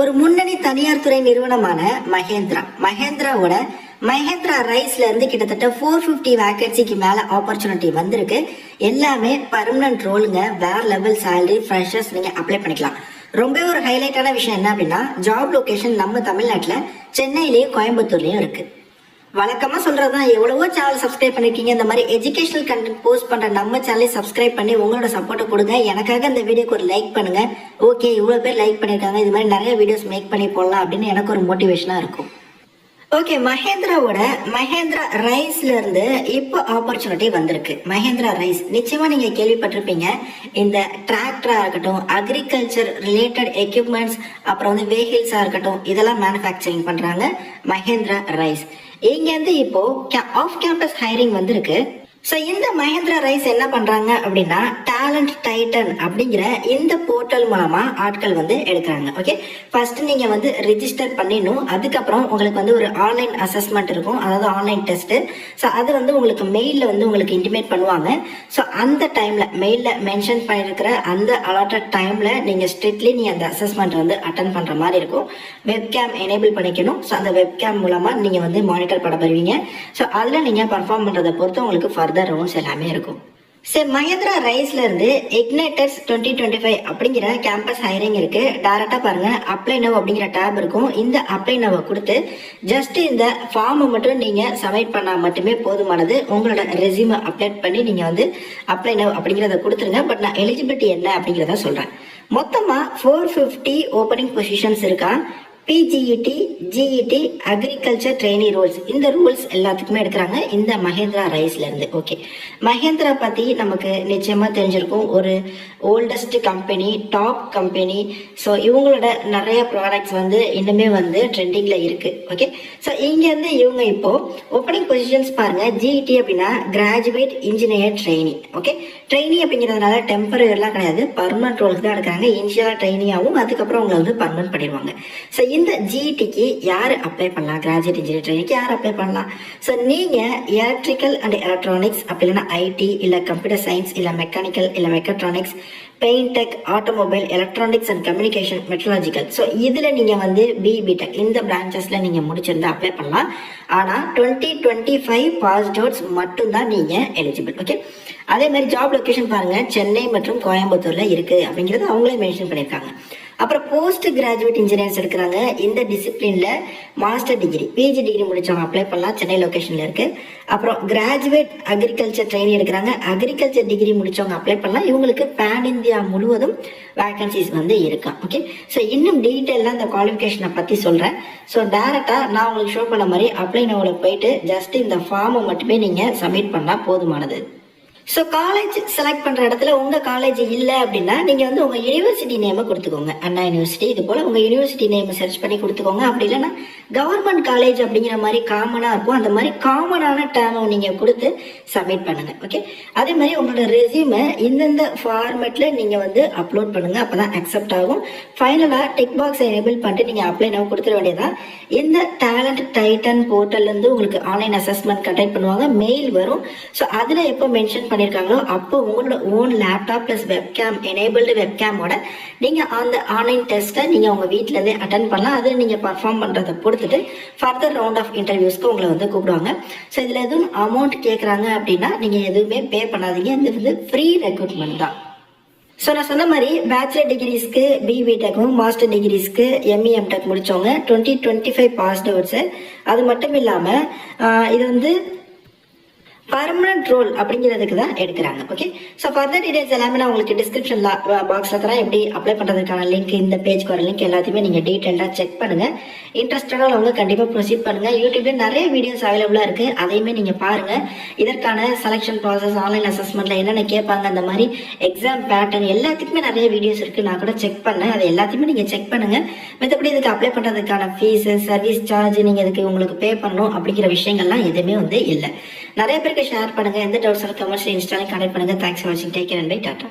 ஒரு முன்னணி தனியார் துறை நிறுவனமான மஹேந்திராவோட மஹேந்திரா ரைஸ்ல இருந்து கிட்டத்தட்ட 450 வேகன்சிக்கு மேல ஆப்பர்ச்சுனிட்டி வந்திருக்கு. எல்லாமே பர்மனன்ட் ரோலுங்க. வேற லெவல் சேலரி, ஃப்ரெஷர்ஸ் நீங்க அப்ளை பண்ணிக்கலாம். ரொம்ப ஒரு ஹைலைட்டான விஷயம் என்ன அப்படின்னா, ஜாப் லொகேஷன் நம்ம தமிழ்நாட்டுல சென்னையிலயும் கோயம்புத்தூர்லயும் இருக்கு. வழக்கமா சொல்றதுதான், எவ்வளவோ சேனல் சப்ஸ்கிரைப் பண்ணிருக்கீங்க. இந்த மாதிரி எஜுகேஷனல் கண்டென்ட் போஸ்ட் பண்ற நம்ம சேனலை சப்ஸ்கிரைப் பண்ணி உங்களோட சப்போர்ட்டை கொடுங்க. எனக்காக இந்த வீடியோக்கு ஒரு லைக் பண்ணுங்க. ஓகே, இவ்வளவு பேர் லைக் பண்ணிருக்காங்க, இது மாதிரி நிறைய வீடியோஸ் மேக் பண்ணி போடலாம் அப்படின்னு எனக்கு ஒரு மோட்டிவேஷனா இருக்கும். ஓகே, மஹேந்திரா ரைஸ்ல இருந்து இப்போ ஆப்பர்ச்சுனிட்டி வந்திருக்கு. மஹேந்திரா ரைஸ் நிச்சயமா நீங்க கேள்விப்பட்டிருப்பீங்க. இந்த டிராக்டரா இருக்கட்டும், அக்ரிகல்ச்சர் ரிலேட்டட் எக்யூப்மெண்ட்ஸ், அப்புறம் வெஹிக்கிள்ஸா இருக்கட்டும், இதெல்லாம் மேனுஃபேக்சரிங் பண்றாங்க மஹேந்திரா ரைஸ். இங்க இருந்து இப்போ ஆஃப் கேம்பஸ் ஹைரிங் வந்திருக்கு. ஸோ இந்த மஹேந்திரா ரைஸ் என்ன பண்றாங்க அப்படின்னா, டேலண்ட் டைட்டன் அப்படிங்கிற இந்த போர்ட்டல் மூலமா ஆட்கள் எடுக்கிறாங்க. ஓகே, ஃபர்ஸ்ட் நீங்க ரிஜிஸ்டர் பண்ணிடணும். அதுக்கப்புறம் உங்களுக்கு ஒரு ஆன்லைன் அசஸ்மெண்ட் இருக்கும், அதாவது ஆன்லைன் டெஸ்ட். ஸோ அது உங்களுக்கு மெயிலில் உங்களுக்கு இன்டிமேட் பண்ணுவாங்க. ஸோ அந்த டைம்ல மெயிலில் மென்ஷன் பண்ணியிருக்கிற அந்த அலாட்டட் டைம்ல நீங்க ஸ்ட்ரிக்ட்லி நீங்க அந்த அசஸ்மெண்ட் அட்டன் பண்ற மாதிரி இருக்கும். வெப்கேம் எனேபிள் பண்ணிக்கணும். ஸோ அந்த வெப்கேம் மூலமா நீங்க மானிட்டர் பண்ண வருவீங்க. ஸோ அதில் நீங்க பர்ஃபார்ம் பண்றதை பொறுத்து உங்களுக்கு ஃபர்தர் ரவுண்ட்ஸ் எல்லாமே இருக்கும். சரி, மஹேந்திரா ரைஸ்ல இருந்து இக்னைட்டர்ஸ் 2025 அப்படிங்கிற கேம்பஸ் ஹைரிங் இருக்கு. டைரக்டா பாருங்க, அப்ளை நவ் அப்படிங்கிற டேப் இருக்கும். இந்த அப்ளை நவ் கொடுத்து ஜஸ்ட் இந்த ஃபார்மை மட்டும் நீங்க சப்மிட் பண்ணா மட்டுமே போதுமானது. உங்களோட ரெஸ்யூமை அப்டேட் பண்ணி நீங்க அப்ளை நவ் அப்படிங்கிறத கொடுத்துருங்க. பட் நான் எலிஜிபிலிட்டி என்ன அப்படிங்கிறத சொல்றேன். மொத்தமா 450 ஓப்பனிங் பொசிஷன்ஸ் இருக்கா. PGET, GET, agriculture trainee roles, இந்த ரூல்ஸ் எல்லாத்துக்குமே எடுக்கிறாங்க இந்த மஹேந்திரா ரைஸ்ல இருந்து. ஓகே, மஹேந்திரா பத்தி நமக்கு நிச்சயமா தெரிஞ்சிருக்கும். ஒரு oldest company, top company. So இவங்களோட நிறைய ப்ராடக்ட்ஸ் இன்னுமே ட்ரெண்டிங்ல இருக்கு. ஓகே, ஸோ இங்க இருந்து இவங்க இப்போ ஓப்பனிங் பொசிஷன்ஸ் பாருங்க. GET அப்படின்னா graduate engineer trainee. Okay, trainee அப்படிங்கிறதுனால டெம்பரரிலாம் கிடையாது, பர்மனன்ட் ரோலுக்கு தான் எடுக்கிறாங்க. இனிஷியலா ட்ரெயினியாகவும் அதுக்கப்புறம் உங்களை பர்மனன்ட் பண்ணிடுவாங்க. ஸோ இந்த GETக்கு யார் அப்ளை பண்ணலாம்? கிராஜுவேட் இன்ஜினியர் ட்ரெயினிக்கு யார் அப்ளை பண்ணலாம்? ஸோ நீங்க எலக்ட்ரிக்கல் அண்ட் எலக்ட்ரானிக்ஸ், அப்படி இல்லைன்னா IT, இல்லை கம்ப்யூட்டர் சயின்ஸ், இல்லை மெக்கானிக்கல், இல்லை mechatronics, paint tech, automobile, electronics and communication, meteorological. So இதில் நீங்கள் BTech இந்த பிரான்ச்சஸில் நீங்கள் முடிச்சிருந்தா அப்ளை பண்ணலாம். ஆனால் 2025 பாஸ் அவுட்ஸ் மட்டும்தான் நீங்கள் எலிஜிபிள். ஓகே, அதே மாதிரி ஜாப் லொக்கேஷன் பாருங்க, சென்னை மற்றும் கோயம்புத்தூர்ல இருக்கு அப்படிங்கறது அவங்களே மென்ஷன் பண்ணியிருக்காங்க. அப்புறம் போஸ்ட் கிராஜுவேட் இன்ஜினியர்ஸ் எடுக்கிறாங்க. இந்த டிசிப்ளின்ல மாஸ்டர் டிகிரி, PG டிகிரி முடிச்சவங்க அப்ளை பண்ணலாம். சென்னை லொகேஷன்ல இருக்கு. அப்புறம் கிராஜுவேட் அக்ரிகல்ச்சர் ட்ரெயினி எடுக்கிறாங்க. அக்ரிகல்ச்சர் டிகிரி முடிச்சவங்க அப்ளை பண்ணலாம். இவங்களுக்கு பேன் இந்தியா முழுவதும் வேகன்சிஸ் இருக்கா. ஓகே, ஸோ இன்னும் டீட்டெயிலாக இந்த குவாலிஃபிகேஷனை பற்றி சொல்கிறேன். ஸோ டேரெக்டாக நான் உங்களுக்கு ஷோ பண்ண மாதிரி அப்ளை நோவில் போயிட்டு ஜஸ்ட் இந்த ஃபார்மை மட்டுமே நீங்கள் சப்மிட் பண்ணால் போதுமானது. ஸோ காலேஜ் செலக்ட் பண்ணுற இடத்துல உங்கள் காலேஜ் இல்லை அப்படின்னா நீங்கள் உங்கள் யூனிவர்சிட்டி நேமை கொடுத்துக்கோங்க. அண்ணா யூனிவர்சிட்டி, இது போல் உங்கள் யூனிவர்சிட்டி நேமை சர்ச் பண்ணி கொடுத்துக்கோங்க. அப்படி இல்லைன்னா கவர்மெண்ட் காலேஜ் அப்படிங்கிற மாதிரி காமனாக இருக்கும், அந்த மாதிரி காமனான டேர்மை நீங்கள் கொடுத்து சப்மிட் பண்ணுங்கள். ஓகே, அதே மாதிரி உங்களோட ரெஸ்யூமை இந்தந்த ஃபார்மேட்டில் நீங்கள் அப்லோட் பண்ணுங்கள். அப்போ தான் அக்செப்ட் ஆகும். ஃபைனலாக டிக் பாக்ஸை எனேபிள் பண்ணிட்டு நீங்கள் அப்ளை நவ் கொடுத்துட வேண்டியதான். இந்த டேலண்ட் டைட்டன் போர்ட்டல்லேருந்து உங்களுக்கு ஆன்லைன் அசஸ்மெண்ட் கண்டக்ட் பண்ணுவாங்க. மெயில் வரும். ஸோ அதில் எப்போ மென்ஷன் பண்ணிருக்காங்களோ அப்போ உங்களோட own laptop plus webcam, enabled வெப்கேமோட நீங்க அந்த ஆன்லைன் டெஸ்ட்டை நீங்க உங்க வீட்ல இருந்தே அட்டன் பண்ணலாம். அதில் நீங்க பர்ஃபார்ம் பண்றதை பொறுத்துட்டு ஃபர்தர் ரவுண்ட் ஆஃப் இன்டர்வியூஸ்க்கு உங்களை கூப்பிடுவாங்க. ஸோ இதுல எதுவும் அமௌண்ட் கேட்கறாங்க அப்படின்னா நீங்க எதுவுமே பே பண்ணாதீங்க. இது ஃப்ரீ ரெக்ரூட்மெண்ட் தான். ஸோ நான் சொன்ன மாதிரி பேச்சுலர் டிகிரிஸ்க்கு BTechம், மாஸ்டர் டிகிரிஸ்க்கு ME MTech முடிச்சவங்க 2025 பாஸ் அவுட்ஸ். அது மட்டும் இல்லாம இது பர்மனன்ட் ரோல் அப்படிங்கிறதுக்கு தான் எடுக்கிறாங்க. ஓகே, ஸோ ஃபர்தர் டீடைல்ஸ் எல்லாமே நான் உங்களுக்கு டிஸ்கிரிப்ஷன் பாக்ஸ்ல தரேன். எப்படி அப்ளை பண்றதுக்கான லிங்க், இந்த பேஜ்க்கு வர லிங்க் எல்லாத்தையுமே நீங்க டீடைல்டாக செக் பண்ணுங்க. இன்ட்ரெஸ்டடாக அவங்க கண்டிப்பா ப்ரொசீட் பண்ணுங்க. யூடியூப்ல நிறைய வீடியோஸ் அவைலபிளா இருக்கு, அதையுமே நீங்க பாருங்க. இதற்கான செலக்ஷன் ப்ராசஸ், ஆன்லைன் அசஸ்மெண்ட்ல என்னென்ன கேட்பாங்க, அந்த மாதிரி எக்ஸாம் பேட்டர்ன் எல்லாத்துக்குமே நிறைய வீடியோஸ் இருக்கு. நான் கூட செக் பண்ணேன், அதை எல்லாத்தையுமே நீங்க செக் பண்ணுங்க. மற்றபடி இதுக்கு அப்ளை பண்றதுக்கான ஃபீஸ், சர்வீஸ் சார்ஜ், நீங்க இதுக்கு உங்களுக்கு பே பண்ணணும் அப்படிங்கிற விஷயங்கள்லாம் எதுவுமே இல்லை. நிறைய பேருக்கு ஷேர் பண்ணுங்க. எந்த டவுட்ஸ் கமெண்ட்ஸ் இன்ஸ்டாலையும் கனெக்ட் பண்ணுங்க. தேங்க்ஸ் ஃபார் வாட்சிங். Take care and bye. Tata.